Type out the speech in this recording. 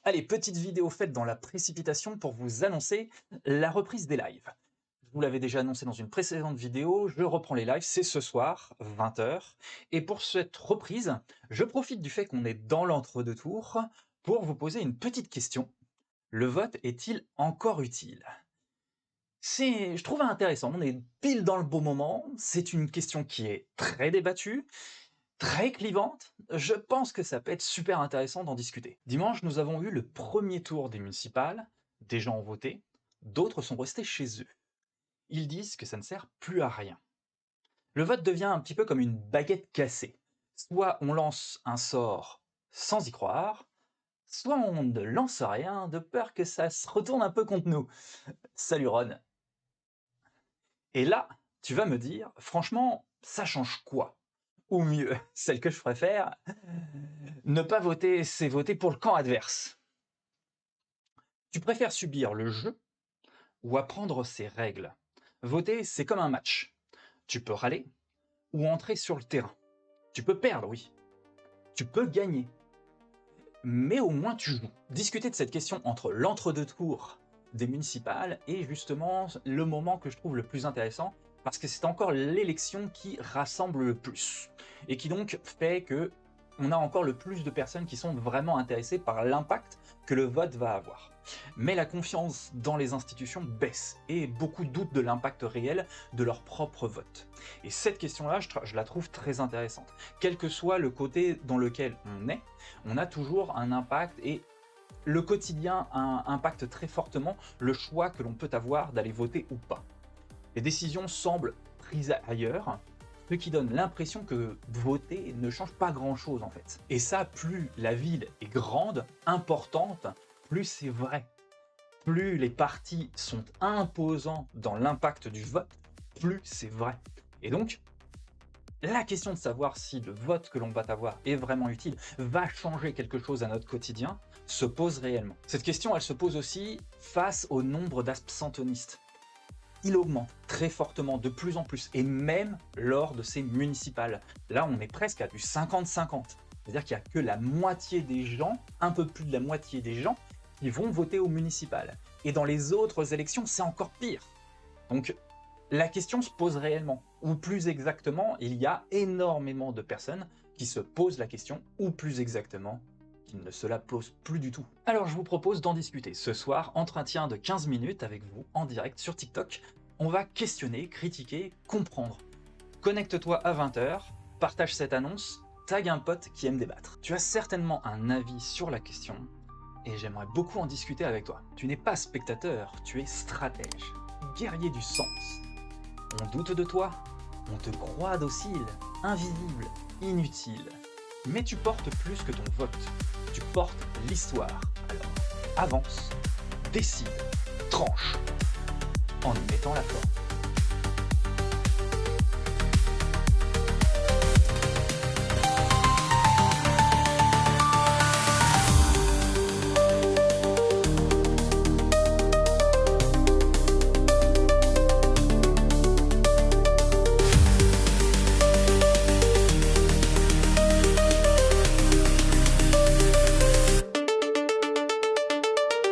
Allez, petite vidéo faite dans la précipitation pour vous annoncer la reprise des lives. Je vous l'avais déjà annoncé dans une précédente vidéo, je reprends les lives, c'est ce soir, 20 h. Et pour cette reprise, je profite du fait qu'on est dans l'entre-deux tours pour vous poser une petite question. Le vote est-il encore utile? Je trouve intéressant, on est pile dans le bon moment, c'est une question qui est très débattue, très clivante. Je pense que ça peut être super intéressant d'en discuter. Dimanche, nous avons eu le premier tour des municipales, des gens ont voté, d'autres sont restés chez eux. Ils disent que ça ne sert plus à rien. Le vote devient un petit peu comme une baguette cassée. Soit on lance un sort sans y croire, soit on ne lance rien de peur que ça se retourne un peu contre nous. Salut Ron. Et là, tu vas me dire, franchement, ça change quoi? Ou mieux, celle que je préfère, ne pas voter, c'est voter pour le camp adverse. Tu préfères subir le jeu ou apprendre ses règles? Voter, c'est comme un match. Tu peux râler ou entrer sur le terrain. Tu peux perdre, oui. Tu peux gagner. Mais au moins tu joues. Discuter de cette question entre l'entre-deux tours des municipales est justement le moment que je trouve le plus intéressant, parce que c'est encore l'élection qui rassemble le plus, et qui donc fait que on a encore le plus de personnes qui sont vraiment intéressées par l'impact que le vote va avoir. Mais la confiance dans les institutions baisse, et beaucoup doutent de l'impact réel de leur propre vote. Et cette question-là, je la trouve très intéressante. Quel que soit le côté dans lequel on est, on a toujours un impact, et le quotidien impacte très fortement le choix que l'on peut avoir d'aller voter ou pas. Les décisions semblent prises ailleurs, ce qui donne l'impression que voter ne change pas grand-chose en fait. Et ça, plus la ville est grande, importante, plus c'est vrai. Plus les partis sont imposants dans l'impact du vote, plus c'est vrai. Et donc, la question de savoir si le vote que l'on va avoir est vraiment utile, va changer quelque chose à notre quotidien, se pose réellement. Cette question, elle se pose aussi face au nombre d'abstentionnistes. Il augmente très fortement, de plus en plus, et même lors de ces municipales. Là, on est presque à du 50-50. C'est-à-dire qu'il n'y a que la moitié des gens, un peu plus de la moitié des gens, qui vont voter aux municipales. Et dans les autres élections, c'est encore pire. Donc, la question se pose réellement, ou plus exactement, il y a énormément de personnes qui se posent la question, ou plus exactement, qui ne se la posent plus du tout. Alors je vous propose d'en discuter ce soir, entretien de 15 minutes avec vous en direct sur TikTok. On va questionner, critiquer, comprendre. Connecte-toi à 20 h, partage cette annonce, tag un pote qui aime débattre. Tu as certainement un avis sur la question, et j'aimerais beaucoup en discuter avec toi. Tu n'es pas spectateur, tu es stratège, guerrier du sens. On doute de toi, on te croit docile, invisible, inutile. Mais tu portes plus que ton vote, tu portes l'histoire. Alors avance, décide, tranche, en y mettant la forme.